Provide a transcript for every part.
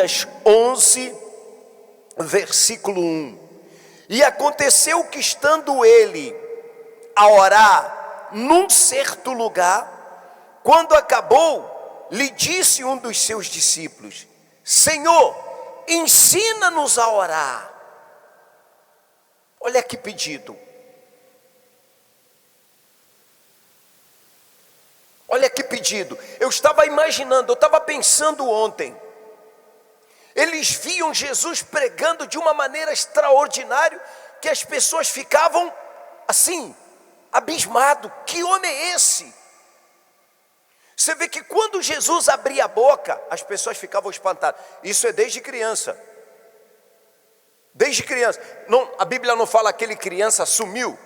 Lucas 11, versículo 1. E aconteceu que, estando ele a orar num certo lugar, quando acabou, lhe disse um dos seus discípulos: Senhor, ensina-nos a orar. Olha que pedido. Olha que pedido. Eu estava imaginando, eu estava pensando ontem. Eles viam Jesus pregando de uma maneira extraordinária, que as pessoas ficavam assim, abismado. Que homem é esse? Você vê que quando Jesus abria a boca, as pessoas ficavam espantadas. Isso é desde criança. Desde criança. Não, a Bíblia não fala que aquele criança sumiu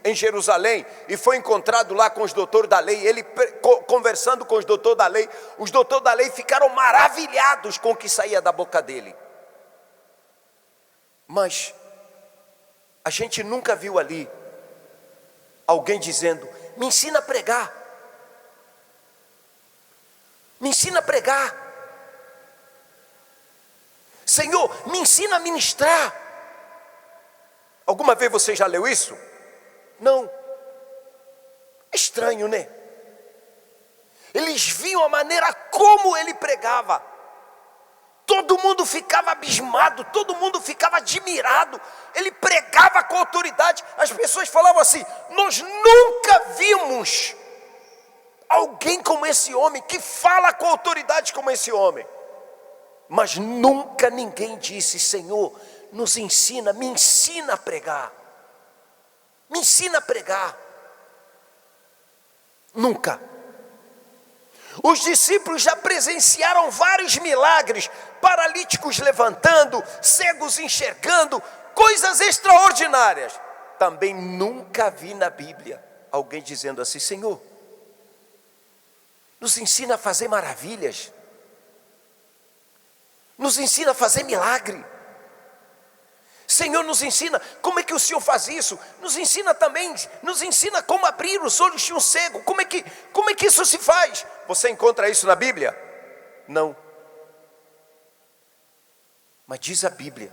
em Jerusalém e foi encontrado lá com os doutores da lei. Ele conversando com os doutores da lei, os doutores da lei ficaram maravilhados com o que saía da boca dele. Mas a gente nunca viu ali alguém dizendo: me ensina a pregar, me ensina a pregar, Senhor, me ensina a ministrar. Alguma vez você já leu isso? Não. É estranho, né? Eles viam a maneira como ele pregava. Todo mundo ficava abismado, todo mundo ficava admirado. Ele pregava com autoridade. As pessoas falavam assim: nós nunca vimos alguém como esse homem, que fala com autoridade como esse homem. Mas nunca ninguém disse: Senhor, nos ensina, me ensina a pregar. Me ensina a pregar. Nunca. Os discípulos já presenciaram vários milagres, paralíticos levantando, cegos enxergando, coisas extraordinárias. Também nunca vi na Bíblia alguém dizendo assim: Senhor, nos ensina a fazer maravilhas, nos ensina a fazer milagre. Senhor, nos ensina como é que o Senhor faz isso. Nos ensina também, nos ensina como abrir os olhos de um cego. Como é que isso se faz? Você encontra isso na Bíblia? Não. Mas diz a Bíblia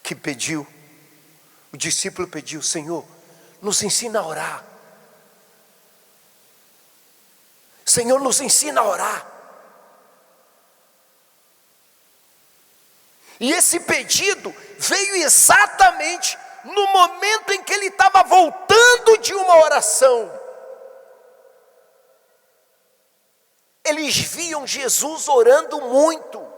que o discípulo pediu: Senhor, nos ensina a orar. Senhor, nos ensina a orar. E esse pedido veio exatamente no momento em que ele estava voltando de uma oração. Eles viam Jesus orando muito.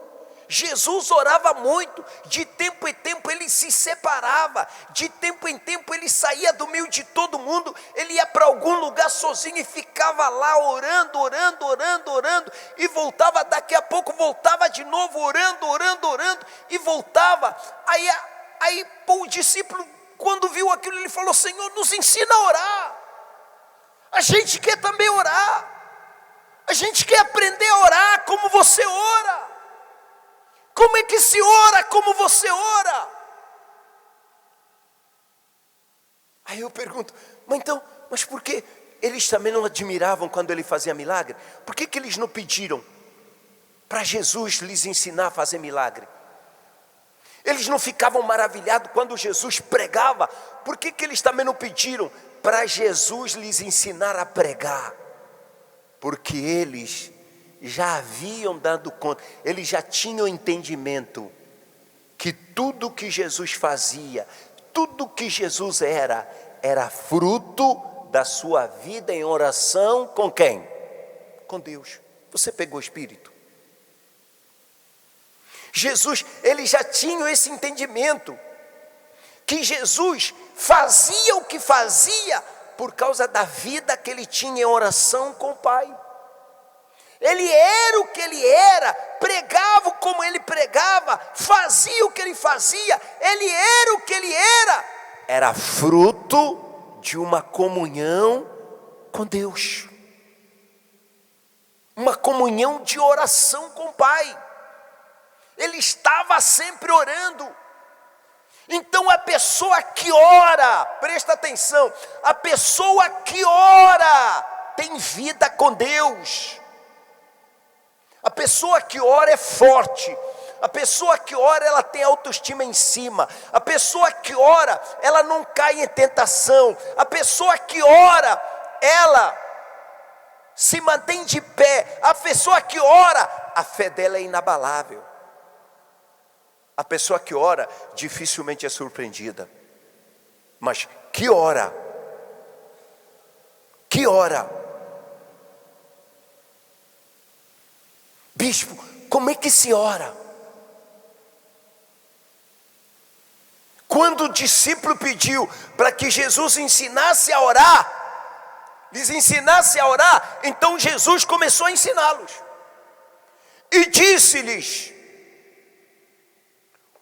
Jesus orava muito. De tempo em tempo ele se separava. De tempo em tempo ele saía do meio de todo mundo. Ele ia para algum lugar sozinho e ficava lá orando. E voltava, daqui a pouco voltava de novo orando. E voltava. Aí o discípulo, quando viu aquilo, ele falou: Senhor, nos ensina a orar. A gente quer também orar. A gente quer aprender a orar como você ora. Como é que se ora como você ora? Aí eu pergunto: mas por que eles também não admiravam quando ele fazia milagre? Por que eles não pediram para Jesus lhes ensinar a fazer milagre? Eles não ficavam maravilhados quando Jesus pregava? Por que eles também não pediram para Jesus lhes ensinar a pregar? Porque eles já haviam dado conta, eles já tinham entendimento que tudo que Jesus fazia, tudo que Jesus era fruto da sua vida em oração com quem? Com Deus. Você pegou o Espírito? Jesus, eles já tinham esse entendimento, que Jesus fazia o que fazia por causa da vida que ele tinha em oração com o Pai. Ele era o que ele era, pregava como ele pregava, fazia o que ele fazia, ele era o que ele era fruto de uma comunhão com Deus, uma comunhão de oração com o Pai. Ele estava sempre orando. Então a pessoa que ora, presta atenção, a pessoa que ora tem vida com Deus. A pessoa que ora é forte. A pessoa que ora, ela tem autoestima em cima. A pessoa que ora, ela não cai em tentação. A pessoa que ora, ela se mantém de pé. A pessoa que ora, a fé dela é inabalável. A pessoa que ora, dificilmente é surpreendida. Mas que ora? Que ora? Bispo, como é que se ora? Quando o discípulo pediu para que Jesus ensinasse a orar, lhes ensinasse a orar, então Jesus começou a ensiná-los. E disse-lhes: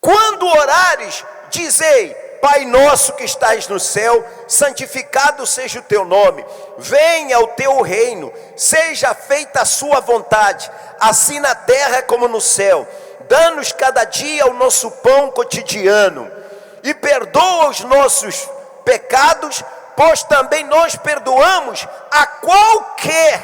quando orares, dizei: Pai nosso que estás no céu, santificado seja o teu nome, venha o teu reino, seja feita a sua vontade, assim na terra como no céu. Dá-nos cada dia o nosso pão cotidiano, e perdoa os nossos pecados, pois também nós perdoamos a qualquer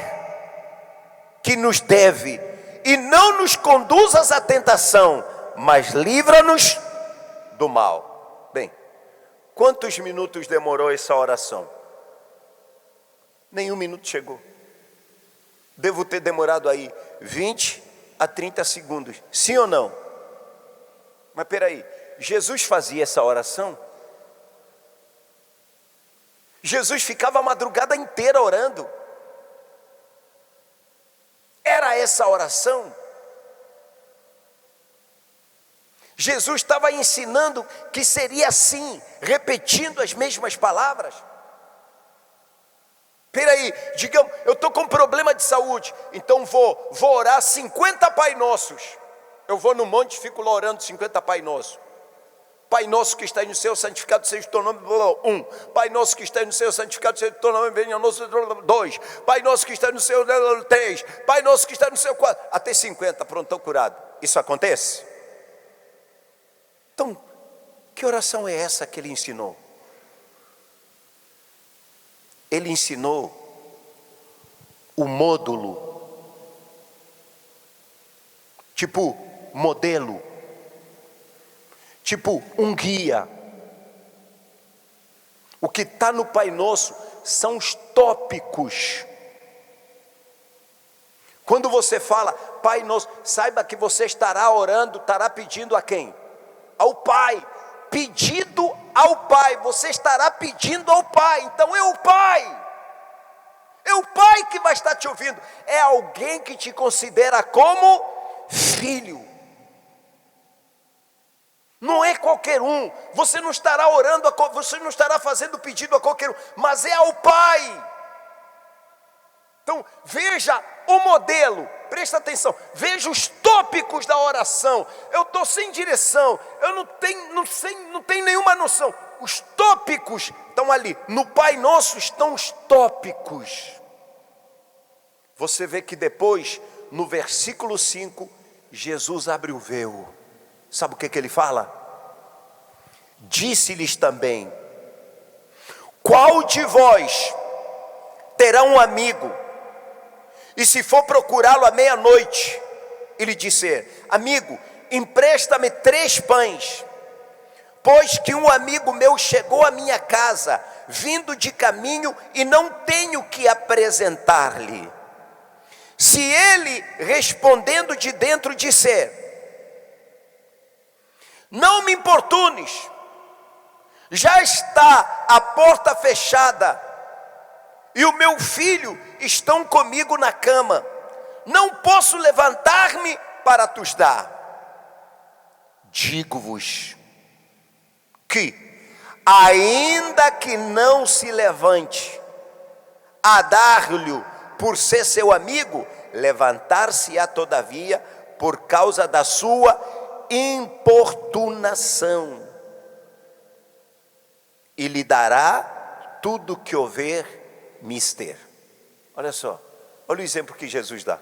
que nos deve, e não nos conduzas à tentação, mas livra-nos do mal. Bem, quantos minutos demorou essa oração? Nenhum minuto chegou. Devo ter demorado aí 20 a 30 segundos, sim ou não? Mas peraí, Jesus fazia essa oração? Jesus ficava a madrugada inteira orando. Era essa a oração? Jesus estava ensinando que seria assim, repetindo as mesmas palavras. Peraí, digamos, eu estou com problema de saúde, então vou orar 50 Pai Nossos. Eu vou no monte e fico lá orando 50 Pai Nosso. Pai nosso que está no céu, santificado seja o teu nome, 1. Pai nosso que está no céu, santificado seja o teu nome, venha o nosso, 2. Pai nosso que está no céu, 3. Pai nosso que está no céu, 4. Até 50, pronto, estou curado. Isso acontece? Então, que oração é essa que ele ensinou? Ele ensinou o módulo, tipo modelo, tipo um guia. O que está no Pai Nosso são os tópicos. Quando você fala Pai Nosso, saiba que você estará orando, estará pedindo a quem? Ao Pai. Pedido ao Pai, você estará pedindo ao Pai. Então é o Pai. É o Pai que vai estar te ouvindo. É alguém que te considera como filho. Não é qualquer um. Você não estará orando, você não estará fazendo pedido a qualquer um, mas é ao Pai. Então veja o modelo, presta atenção, veja os tópicos da oração. Eu estou sem direção, eu não tenho nenhuma noção. Os tópicos estão ali, no Pai Nosso estão os tópicos. Você vê que depois, no versículo 5, Jesus abre o véu. Sabe o que ele fala? Disse-lhes também: qual de vós terá um amigo, e se for procurá-lo à meia-noite, e lhe disser: amigo, empresta-me 3 pães, pois que um amigo meu chegou à minha casa, vindo de caminho, e não tenho que apresentar-lhe. Se ele, respondendo de dentro, disser: não me importunes, já está a porta fechada, e o meu filho estão comigo na cama, não posso levantar-me para te dar. Digo-vos que, ainda que não se levante a dar-lhe por ser seu amigo, levantar-se-á todavia por causa da sua importunação, e lhe dará tudo que houver mister. Olha só, olha o exemplo que Jesus dá.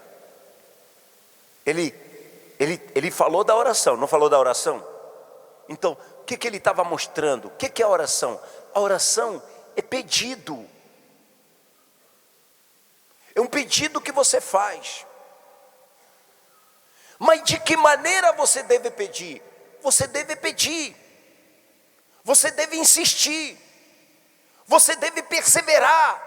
Ele falou da oração, não falou da oração? Então, o que ele estava mostrando? O que é a oração? A oração é pedido. É um pedido que você faz. Mas de que maneira você deve pedir? Você deve pedir, você deve insistir, você deve perseverar,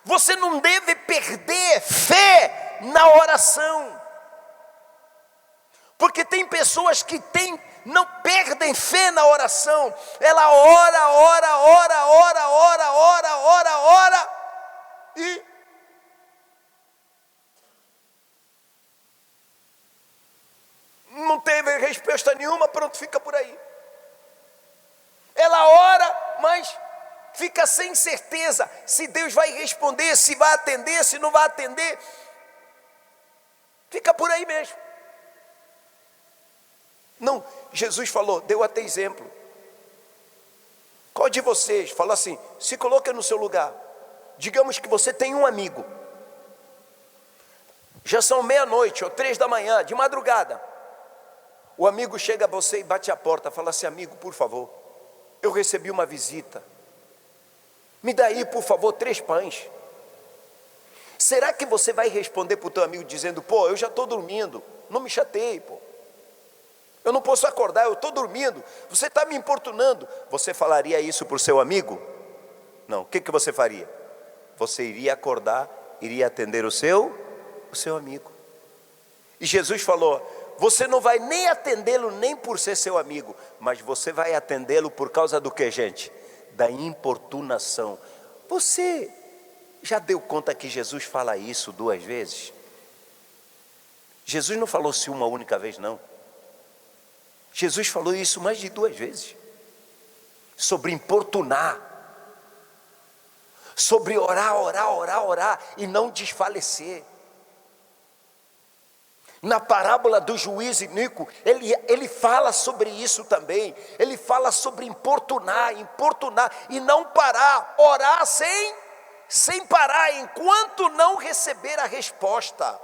você não deve perder fé na oração. Porque tem pessoas que não perdem fé na oração. Ela ora e não teve resposta nenhuma, pronto, fica por aí. Ela ora, mas fica sem certeza se Deus vai responder, se vai atender, se não vai atender. Fica por aí mesmo. Não, Jesus falou, deu até exemplo. Qual de vocês, fala assim, se coloca no seu lugar. Digamos que você tem um amigo. Já são 00:30 ou 3 da manhã, de madrugada. O amigo chega a você e bate a porta, fala assim, amigo, por favor, eu recebi uma visita. Me dá aí, por favor, 3 pães. Será que você vai responder para o teu amigo dizendo, pô, eu já estou dormindo, não me chateie, pô. Eu não posso acordar, eu estou dormindo, você está me importunando. Você falaria isso para o seu amigo? Não, o que você faria? Você iria acordar, iria atender o seu amigo. E Jesus falou, você não vai nem atendê-lo nem por ser seu amigo, mas você vai atendê-lo por causa do que, gente? Da importunação. Você já deu conta que Jesus fala isso 2 vezes? Jesus não falou se uma única vez, não. Jesus falou isso mais de 2 vezes. Sobre importunar. Sobre orar e não desfalecer. Na parábola do juiz iníquo, ele fala sobre isso também. Ele fala sobre importunar e não parar. Orar sem parar, enquanto não receber a resposta.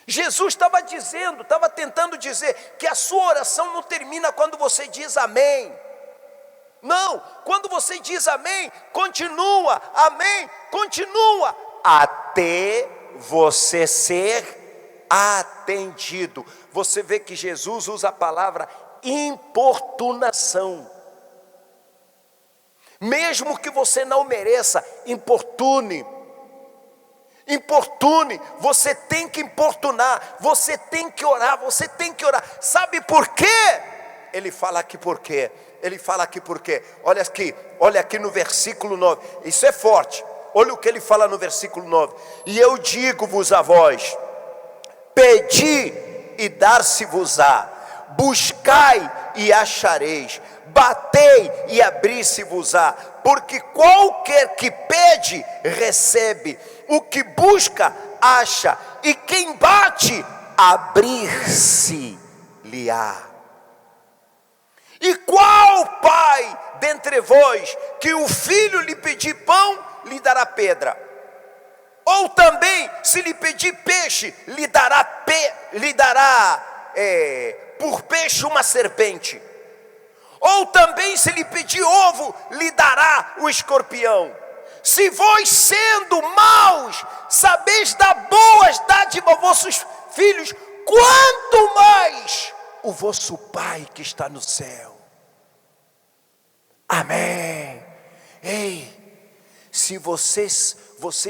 Jesus estava tentando dizer que a sua oração não termina quando você diz amém. Não, quando você diz amém, continua, amém, continua, até você ser atendido. Você vê que Jesus usa a palavra importunação. Mesmo que você não mereça, importune, você tem que importunar, você tem que orar, sabe por quê? Ele fala aqui por quê, olha aqui no versículo 9, isso é forte, olha o que ele fala no versículo 9, e eu digo-vos a vós, pedi e dar-se-vos-á, buscai e achareis, batei e abri-se-vos-á, porque qualquer que pede, recebe, o que busca, acha, e quem bate, abrir-se-lhe-á. E qual pai dentre vós, que o filho lhe pedir pão, lhe dará pedra? Ou também, se lhe pedir peixe, lhe dará por peixe uma serpente? Ou também, se lhe pedir ovo, lhe dará o escorpião? Se vós, sendo maus, sabeis dar boas dádivas aos vossos filhos, quanto mais o vosso Pai que está no céu. Amém. Ei, se vocês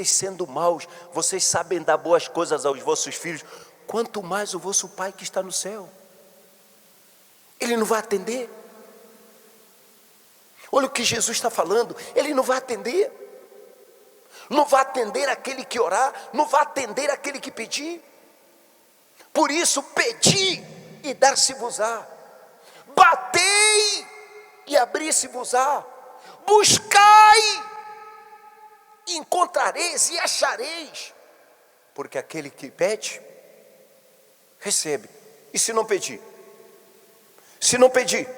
sendo maus, vocês sabem dar boas coisas aos vossos filhos, quanto mais o vosso Pai que está no céu. Ele não vai atender. Olha o que Jesus está falando, ele não vai atender. Não vai atender aquele que orar, não vai atender aquele que pedir. Por isso, pedi e dar-se-vos-á, batei e abrir-se-vos-á, buscai, encontrareis e achareis, porque aquele que pede, recebe. E se não pedir? Se não pedir,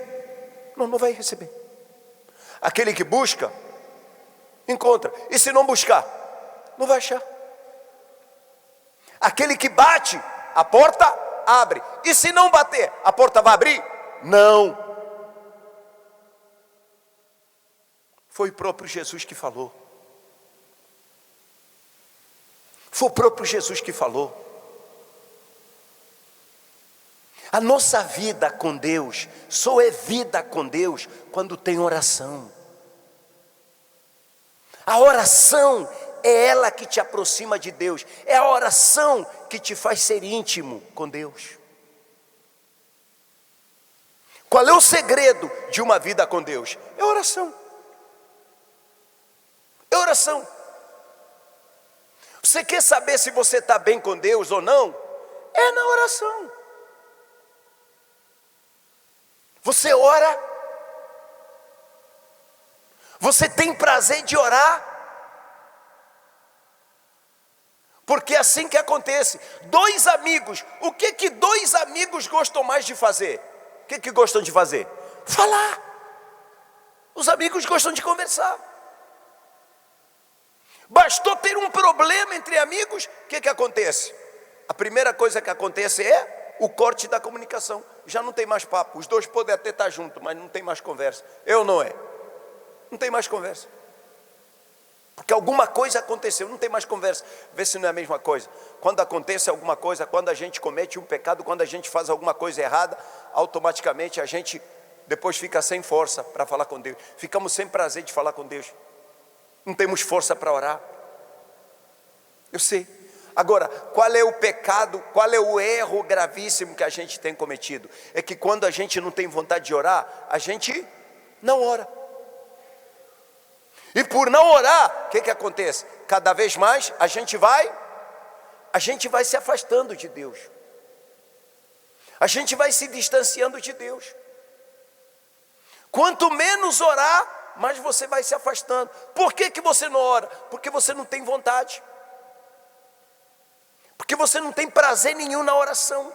não vai receber. Aquele que busca, encontra. E se não buscar, não vai achar. Aquele que bate, a porta abre. E se não bater, a porta vai abrir? Não. Foi o próprio Jesus que falou. Foi o próprio Jesus que falou. A nossa vida com Deus só é vida com Deus quando tem oração. A oração é ela que te aproxima de Deus. É a oração que te faz ser íntimo com Deus. Qual é o segredo de uma vida com Deus? É oração. É oração. Você quer saber se você está bem com Deus ou não? É na oração. Você ora? Você tem prazer de orar? Porque é assim que acontece. Dois amigos, o que dois amigos gostam mais de fazer? O que gostam de fazer? Falar. Os amigos gostam de conversar. Bastou ter um problema entre amigos, o que acontece? A primeira coisa que acontece é o corte da comunicação. Já não tem mais papo. Os dois podem até estar juntos, mas não tem mais conversa. Não é? Não tem mais conversa. Porque alguma coisa aconteceu, não tem mais conversa. Vê se não é a mesma coisa. Quando acontece alguma coisa, quando a gente comete um pecado, quando a gente faz alguma coisa errada, automaticamente a gente depois fica sem força para falar com Deus. Ficamos sem prazer de falar com Deus. Não temos força para orar. Eu sei. Agora, qual é o pecado, qual é o erro gravíssimo que a gente tem cometido? É que quando a gente não tem vontade de orar, a gente não ora. E por não orar, o que acontece? Cada vez mais a gente vai se afastando de Deus. A gente vai se distanciando de Deus. Quanto menos orar, mais você vai se afastando. Por que você não ora? Porque você não tem vontade. Porque você não tem prazer nenhum na oração.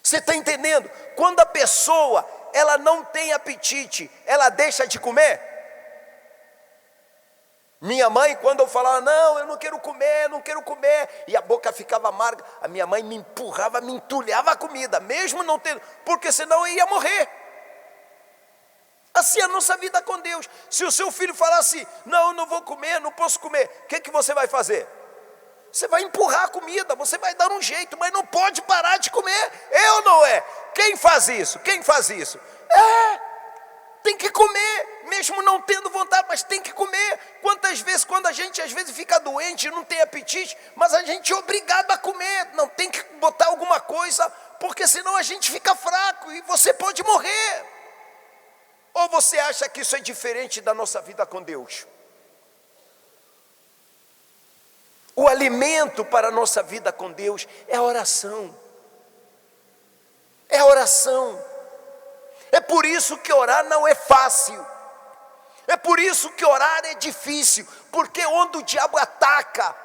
Você está entendendo? Quando a pessoa ela não tem apetite, ela deixa de comer. Minha mãe, quando eu falava, não, eu não quero comer, e a boca ficava amarga, a minha mãe me empurrava, me entulhava a comida, mesmo não tendo, porque senão eu ia morrer. Assim é a nossa vida com Deus. Se o seu filho falar assim, não, eu não vou comer, não posso comer, o que você vai fazer? Você vai empurrar a comida, você vai dar um jeito, mas não pode parar de comer. É ou não é? Quem faz isso? Tem que comer, mesmo não tendo vontade, mas tem que comer. Quantas vezes, quando a gente às vezes fica doente, não tem apetite, mas a gente é obrigado a comer, não tem que botar alguma coisa, porque senão a gente fica fraco e você pode morrer. Ou você acha que isso é diferente da nossa vida com Deus? O alimento para a nossa vida com Deus é a oração. É a oração. É por isso que orar não é fácil. É por isso que orar é difícil. Porque onde o diabo ataca,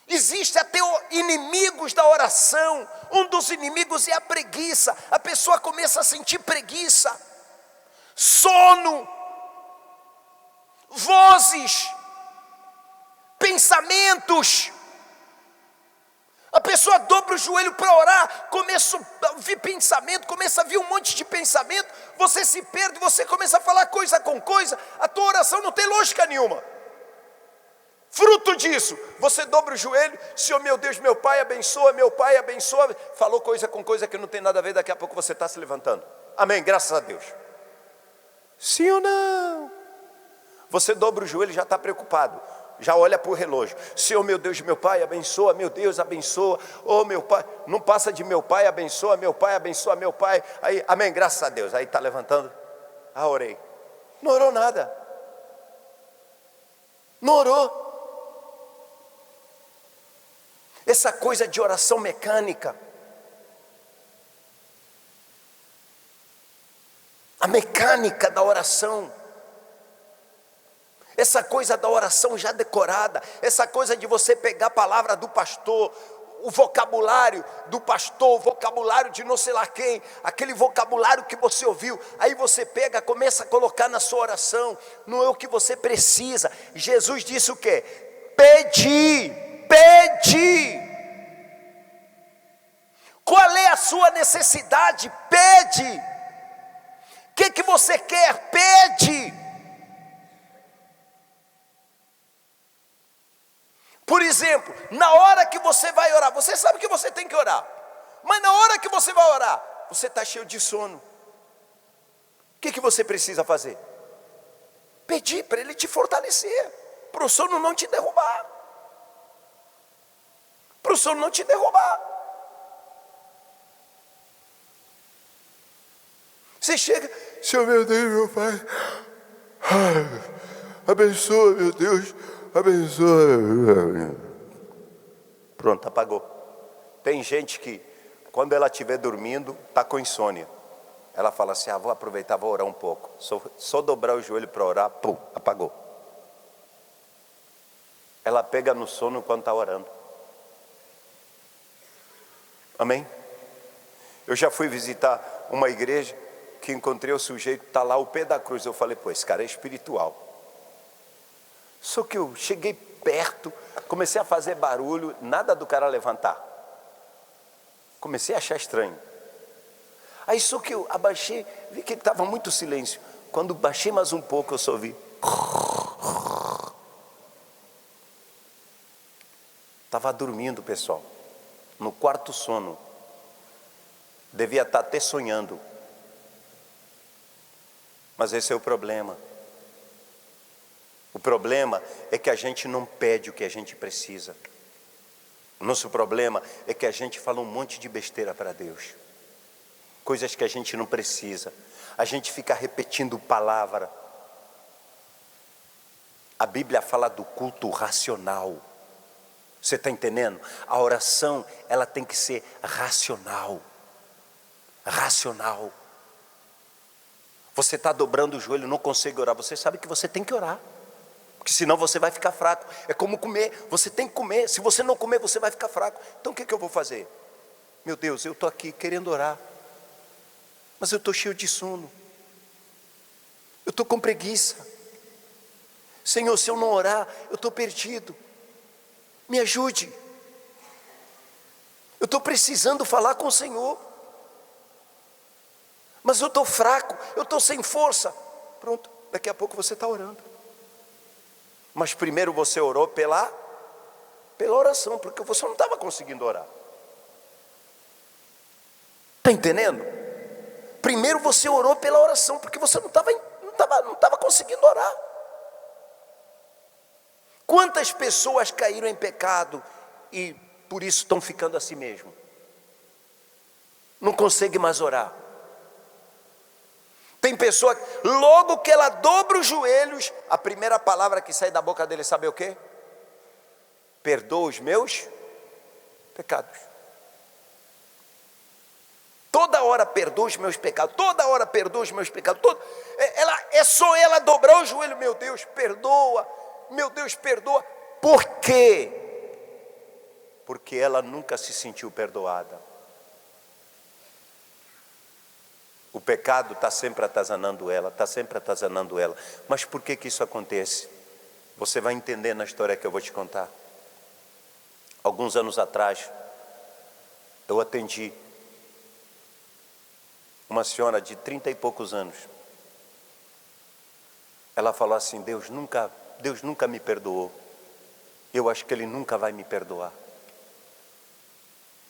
existe até inimigos da oração. Um dos inimigos é a preguiça. A pessoa começa a sentir preguiça, sono, vozes, pensamentos. A pessoa dobra o joelho para orar, começa a ouvir pensamento, começa a vir um monte de pensamento, você se perde, você começa a falar coisa com coisa, a tua oração não tem lógica nenhuma. Fruto disso, você dobra o joelho, Senhor meu Deus, meu Pai abençoa, falou coisa com coisa que não tem nada a ver, daqui a pouco você está se levantando. Amém, graças a Deus. Sim ou não? Você dobra o joelho e já está preocupado. Já olha para o relógio. Senhor, meu Deus, meu Pai, abençoa. Meu Deus, abençoa. Oh, meu Pai, não passa de meu Pai, abençoa. Meu Pai, abençoa, meu Pai. Aí, amém, graças a Deus. Aí está levantando. Orei. Não orou nada. Não orou. Essa coisa de oração mecânica. A mecânica da oração. Essa coisa da oração já decorada, essa coisa de você pegar a palavra do pastor, o vocabulário do pastor, o vocabulário de não sei lá quem, aquele vocabulário que você ouviu, aí você pega, começa a colocar na sua oração, não é o que você precisa. Jesus disse o quê? Pedi. Qual é a sua necessidade? Pede. O que você quer? Pede. Por exemplo, na hora que você vai orar, você sabe que você tem que orar, mas na hora que você vai orar, você está cheio de sono. O que você precisa fazer? Pedir para Ele te fortalecer, para o sono não te derrubar. Para o sono não te derrubar. Você chega, Senhor meu Deus, meu Pai, abençoa, meu Deus, abençoa. Pronto, apagou. Tem gente que, quando ela estiver dormindo, está com insônia. Ela fala assim, vou aproveitar, vou orar um pouco. Só dobrar o joelho para orar, pum, apagou. Ela pega no sono quando está orando. Amém? Eu já fui visitar uma igreja que encontrei o sujeito, está lá ao pé da cruz. Eu falei, pô, esse cara é espiritual. Só que eu cheguei perto, comecei a fazer barulho, nada do cara levantar. Comecei a achar estranho. Aí só que eu abaixei, vi que ele estava muito silêncio. Quando baixei mais um pouco, eu só vi. Estava dormindo, pessoal, no quarto sono. Devia estar até sonhando. Mas esse é o problema. O problema é que a gente não pede o que a gente precisa. O nosso problema é que a gente fala um monte de besteira para Deus. Coisas que a gente não precisa. A gente fica repetindo palavra. A Bíblia fala do culto racional. Você está entendendo? A oração, ela tem que ser racional. Racional. Você está dobrando o joelho, não consegue orar. Você sabe que você tem que orar. Porque senão você vai ficar fraco. É como comer, você tem que comer. Se você não comer, você vai ficar fraco. Então o que eu vou fazer? Meu Deus, eu estou aqui querendo orar, mas eu estou cheio de sono. Eu estou com preguiça. Senhor, se eu não orar, eu estou perdido. Me ajude. Eu estou precisando falar com o Senhor, mas eu estou fraco, eu estou sem força. Pronto, daqui a pouco você está orando. Mas primeiro você orou pela oração, porque você não estava conseguindo orar. Está entendendo? Primeiro você orou pela oração, porque você não estava conseguindo orar. Quantas pessoas caíram em pecado e por isso estão ficando assim mesmo? Não consegue mais orar. Tem pessoa, logo que ela dobra os joelhos, a primeira palavra que sai da boca dele, sabe o quê? Perdoa os meus pecados. Toda hora perdoa os meus pecados, toda hora perdoa os meus pecados. É só ela dobrar o joelho, meu Deus, perdoa, meu Deus, perdoa. Por quê? Porque ela nunca se sentiu perdoada. O pecado está sempre atazanando ela, está sempre atazanando ela. Mas por que isso acontece? Você vai entender na história que eu vou te contar. Alguns anos atrás, eu atendi uma senhora de 30 e poucos anos. Ela falou assim, Deus nunca me perdoou. Eu acho que Ele nunca vai me perdoar.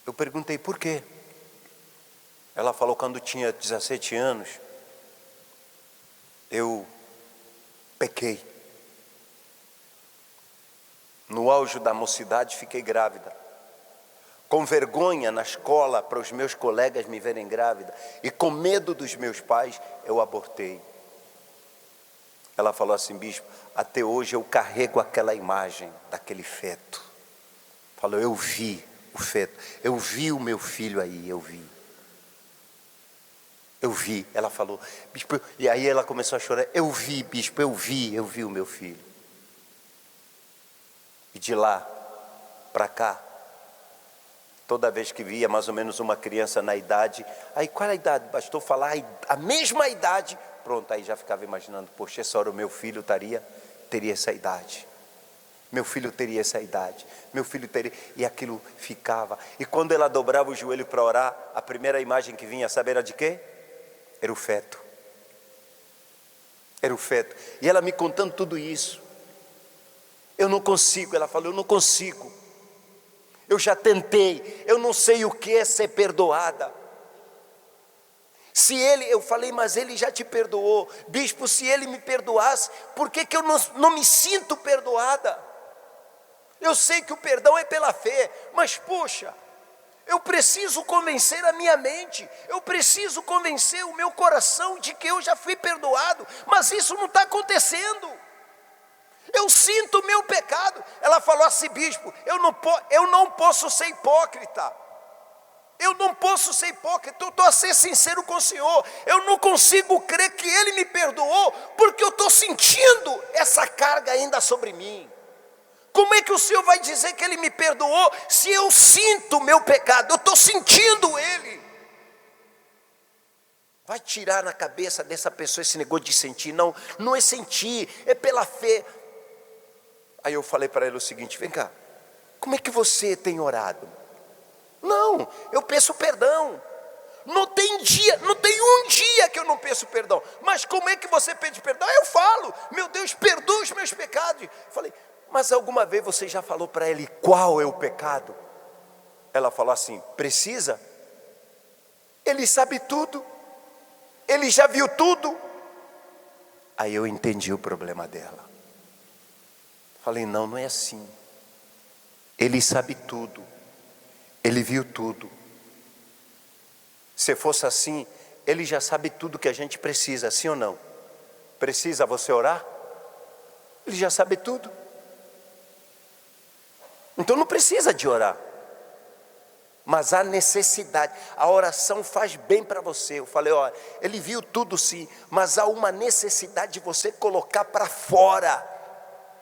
Eu perguntei por quê? Ela falou, quando tinha 17 anos, eu pequei. No auge da mocidade, fiquei grávida. Com vergonha na escola para os meus colegas me verem grávida e com medo dos meus pais, eu abortei. Ela falou assim, bispo, até hoje eu carrego aquela imagem daquele feto. Falou, eu vi o feto, eu vi o meu filho aí, eu vi. Eu vi, ela falou, bispo, e aí ela começou a chorar, eu vi, bispo, eu vi o meu filho. E de lá para cá, toda vez que via mais ou menos uma criança na idade, aí qual é a idade? Bastou falar a mesma idade, pronto, aí já ficava imaginando, poxa, essa hora o meu filho teria essa idade. Meu filho teria essa idade, meu filho teria, e aquilo ficava. E quando ela dobrava o joelho para orar, a primeira imagem que vinha, sabe era de quê? Era o feto. Era o feto. E ela me contando tudo isso. Eu não consigo. Ela falou, eu não consigo. Eu já tentei, eu não sei o que é ser perdoada. Se ele, eu falei, mas ele já te perdoou. Bispo, se ele me perdoasse, por que eu não me sinto perdoada? Eu sei que o perdão é pela fé, mas poxa, eu preciso convencer a minha mente, eu preciso convencer o meu coração de que eu já fui perdoado, mas isso não está acontecendo. Eu sinto o meu pecado. Ela falou assim, bispo, eu não posso ser hipócrita. Eu não posso ser hipócrita, eu estou a ser sincero com o Senhor. Eu não consigo crer que Ele me perdoou, porque eu estou sentindo essa carga ainda sobre mim. Como é que o Senhor vai dizer que Ele me perdoou, se eu sinto o meu pecado? Eu estou sentindo Ele. Vai tirar na cabeça dessa pessoa esse negócio de sentir. Não, não é sentir, é pela fé. Aí eu falei para ele o seguinte, vem cá, como é que você tem orado? Não, eu peço perdão. Não tem um dia que eu não peço perdão. Mas como é que você pede perdão? Eu falo, meu Deus, perdoa os meus pecados. Falei, mas alguma vez você já falou para ele qual é o pecado? Ela falou assim, precisa? Ele sabe tudo. Ele já viu tudo. Aí eu entendi o problema dela. Falei, não é assim. Ele sabe tudo. Ele viu tudo. Se fosse assim, Ele já sabe tudo que a gente precisa, sim ou não? Precisa você orar? Ele já sabe tudo. Então não precisa de orar. Mas há necessidade. A oração faz bem para você. Eu falei, olha, Ele viu tudo sim, mas há uma necessidade de você colocar para fora.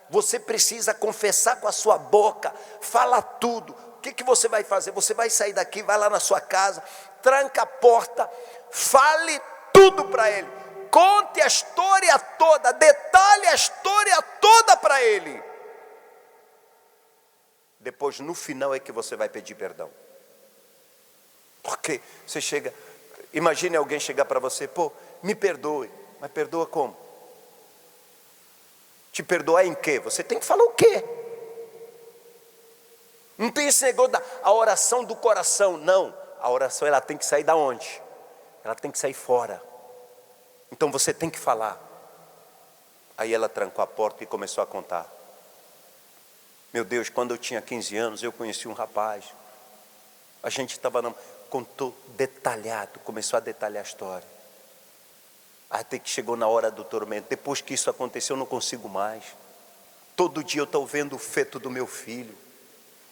Você precisa confessar com a sua boca. Fala tudo. O que você vai fazer? Você vai sair daqui, vai lá na sua casa, tranca a porta, fale tudo para Ele. Conte a história toda, detalhe a história toda para Ele. Depois, no final, é que você vai pedir perdão. Porque você chega, imagine alguém chegar para você, pô, me perdoe. Mas perdoa como? Te perdoar em quê? Você tem que falar o quê? Não tem esse negócio da a oração do coração, não. A oração ela tem que sair da onde? Ela tem que sair fora. Então você tem que falar. Aí ela trancou a porta e começou a contar. Meu Deus, quando eu tinha 15 anos, eu conheci um rapaz. A gente estava contou detalhado, começou a detalhar a história. Até que chegou na hora do tormento. Depois que isso aconteceu, eu não consigo mais. Todo dia eu estou vendo o feto do meu filho.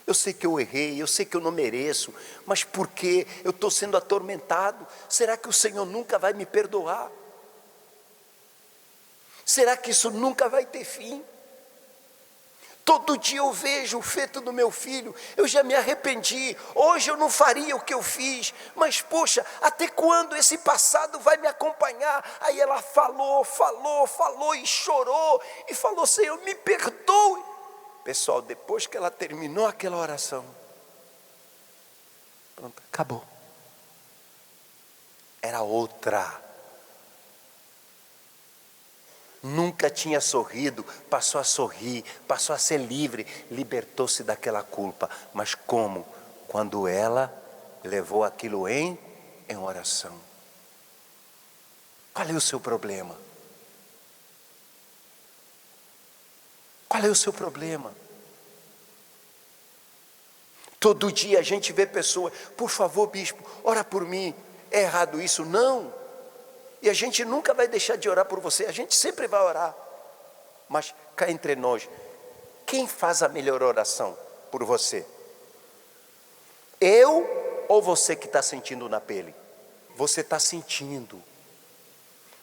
Eu sei que eu errei, eu sei que eu não mereço, mas por que eu estou sendo atormentado? Será que o Senhor nunca vai me perdoar? Será que isso nunca vai ter fim? Todo dia eu vejo o feto do meu filho, eu já me arrependi, hoje eu não faria o que eu fiz, mas poxa, até quando esse passado vai me acompanhar? Aí ela falou e chorou, e falou, Senhor, me perdoe. Pessoal, depois que ela terminou aquela oração, pronto, acabou. Era outra. Nunca tinha sorrido, passou a sorrir, passou a ser livre, libertou-se daquela culpa. Mas como? Quando ela levou aquilo em oração. Qual é o seu problema? Qual é o seu problema? Todo dia a gente vê pessoas, por favor, bispo, ora por mim. É errado isso? Não. E a gente nunca vai deixar de orar por você, a gente sempre vai orar. Mas cá entre nós, quem faz a melhor oração por você? Eu ou você que está sentindo na pele? Você está sentindo.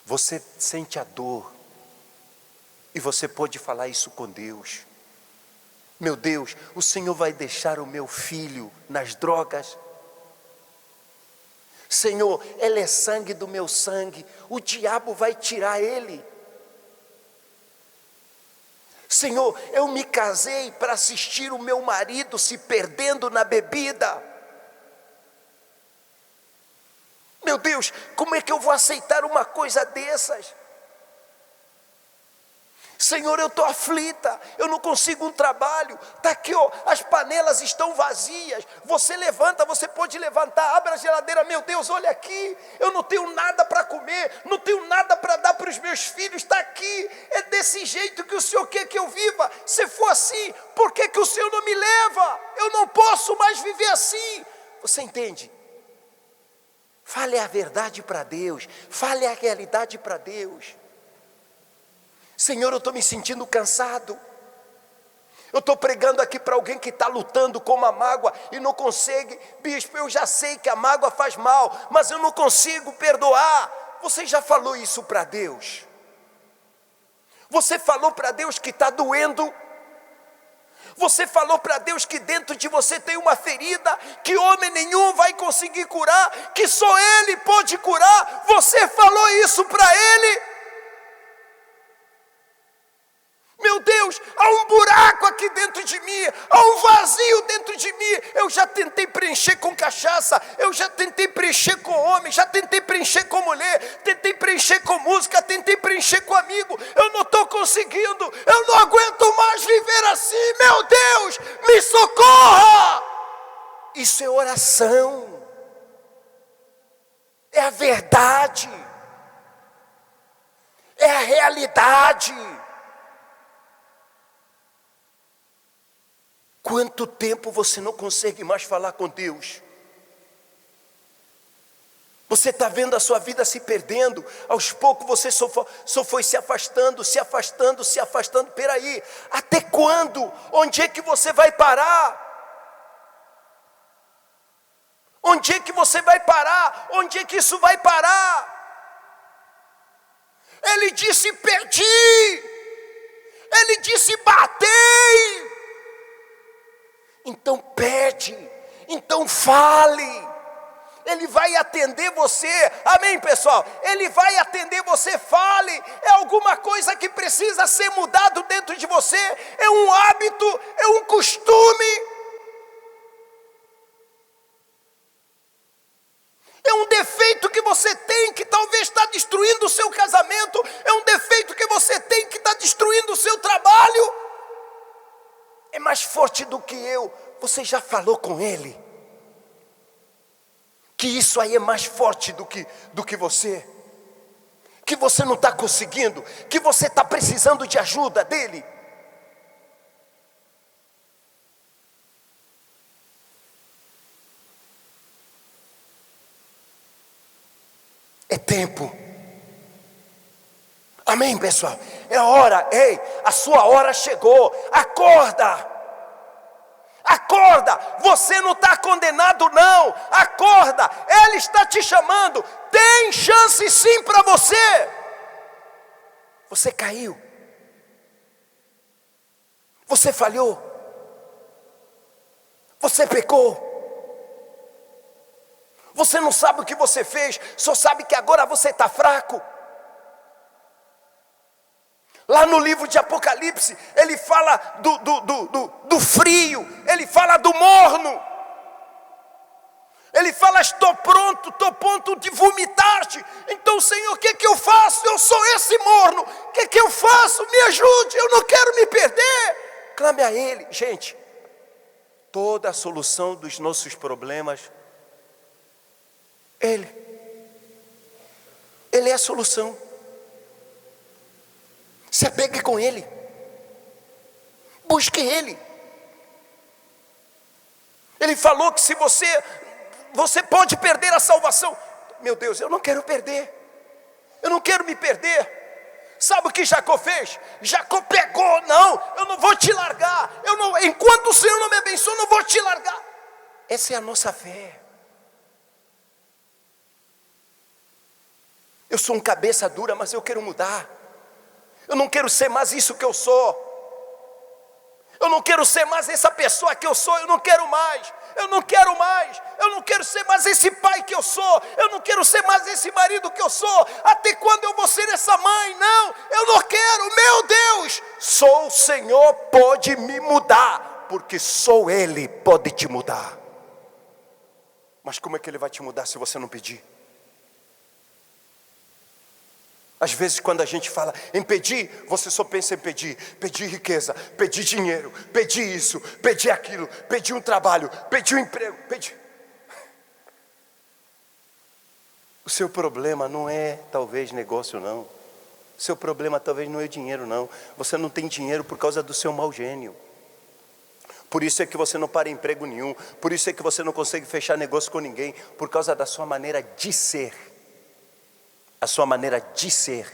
Você sente a dor. E você pode falar isso com Deus. Meu Deus, o Senhor vai deixar o meu filho nas drogas? Senhor, ele é sangue do meu sangue, o diabo vai tirar ele. Senhor, eu me casei para assistir o meu marido se perdendo na bebida. Meu Deus, como é que eu vou aceitar uma coisa dessas? Senhor, eu estou aflita, eu não consigo um trabalho, está aqui, ó, as panelas estão vazias, você levanta, você pode levantar, abre a geladeira, meu Deus, olha aqui, eu não tenho nada para comer, não tenho nada para dar para os meus filhos, está aqui, é desse jeito que o Senhor quer que eu viva. Se for assim, por que o Senhor não me leva? Eu não posso mais viver assim. Você entende? Fale a verdade para Deus, fale a realidade para Deus. Senhor, eu estou me sentindo cansado. Eu estou pregando aqui para alguém que está lutando com uma mágoa e não consegue. Bispo, eu já sei que a mágoa faz mal, mas eu não consigo perdoar. Você já falou isso para Deus? Você falou para Deus que está doendo? Você falou para Deus que dentro de você tem uma ferida que homem nenhum vai conseguir curar, que só Ele pode curar? Você falou isso para Ele? Meu Deus, há um buraco aqui dentro de mim, há um vazio dentro de mim. Eu já tentei preencher com cachaça, eu já tentei preencher com homem, já tentei preencher com mulher, tentei preencher com música, tentei preencher com amigo. Eu não estou conseguindo, eu não aguento mais viver assim. Meu Deus, me socorra! Isso é oração, é a verdade, é a realidade. Quanto tempo você não consegue mais falar com Deus? Você está vendo a sua vida se perdendo. Aos poucos você só foi se afastando, se afastando, se afastando. Peraí, até quando? Onde é que você vai parar? Onde é que você vai parar? Onde é que isso vai parar? Ele disse perdi. Ele disse batei. Então pede, então fale, Ele vai atender você, amém pessoal? Ele vai atender você, fale, é alguma coisa que precisa ser mudado dentro de você, é um hábito, é um costume, é um defeito que você tem que talvez está destruindo o seu casamento, é um defeito que você tem que está destruindo o seu trabalho. É mais forte do que eu. Você já falou com Ele? Que isso aí é mais forte do que você? Que você não está conseguindo? Que você está precisando de ajuda dEle? É tempo. Amém, pessoal? É hora, ei, a sua hora chegou. Acorda! Acorda! Você não está condenado não. Acorda! Ele está te chamando. Tem chance sim para você. Você caiu. Você falhou. Você pecou. Você não sabe o que você fez. Só sabe que agora você está fraco. Lá no livro de Apocalipse, ele fala do frio, ele fala do morno. Ele fala, estou pronto, estou a ponto de vomitar-te. Então, Senhor, o que eu faço? Eu sou esse morno. O que eu faço? Me ajude, eu não quero me perder. Clame a Ele. Gente, toda a solução dos nossos problemas, Ele é a solução. Se apegue com Ele. Busque Ele. Ele falou que se você pode perder a salvação. Meu Deus, eu não quero perder. Eu não quero me perder. Sabe o que Jacó fez? Jacó pegou, não, eu não vou te largar. Enquanto o Senhor não me abençoa, eu não vou te largar. Essa é a nossa fé. Eu sou um cabeça dura, mas eu quero mudar. Eu não quero ser mais isso que eu sou. Eu não quero ser mais essa pessoa que eu sou. Eu não quero mais. Eu não quero mais. Eu não quero ser mais esse pai que eu sou. Eu não quero ser mais esse marido que eu sou. Até quando eu vou ser essa mãe? Não, eu não quero. Meu Deus, só o Senhor pode me mudar. Porque só Ele pode te mudar. Mas como é que Ele vai te mudar se você não pedir? Às vezes quando a gente fala em pedir, você só pensa em pedir. Pedir riqueza, pedir dinheiro, pedir isso, pedir aquilo, pedir um trabalho, pedir um emprego, pedir. O seu problema não é talvez negócio não. O seu problema talvez não é dinheiro não. Você não tem dinheiro por causa do seu mau gênio. Por isso é que você não para emprego nenhum. Por isso é que você não consegue fechar negócio com ninguém. Por causa da sua maneira de ser. A sua maneira de ser.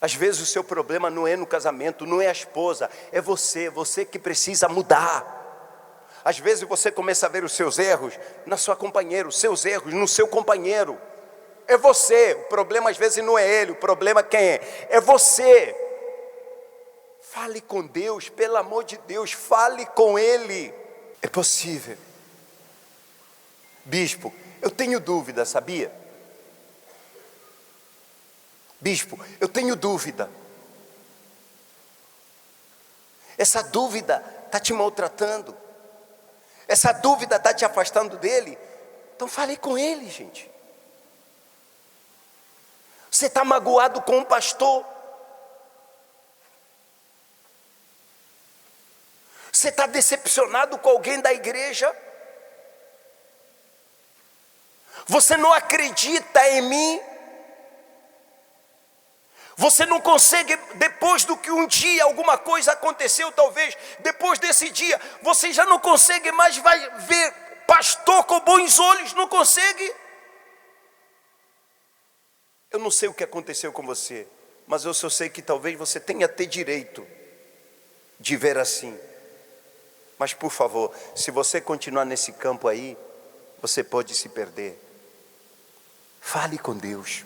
Às vezes o seu problema não é no casamento, não é a esposa, é você que precisa mudar. Às vezes você começa a ver os seus erros na sua companheira, os seus erros no seu companheiro. É você, o problema às vezes não é ele, o problema quem é? É você. Fale com Deus, pelo amor de Deus, fale com Ele. É possível. Bispo, eu tenho dúvida, sabia? Bispo, eu tenho dúvida. Essa dúvida está te maltratando. Essa dúvida está te afastando dele. Então fale com ele, gente. Você está magoado com o pastor. Você está decepcionado com alguém da igreja. Você não acredita em mim. Você não consegue, depois do que um dia alguma coisa aconteceu, talvez, depois desse dia, você já não consegue mais ver pastor com bons olhos, não consegue. Eu não sei o que aconteceu com você, mas eu só sei que talvez você tenha até direito de ver assim. Mas por favor, se você continuar nesse campo aí, você pode se perder. Fale com Deus.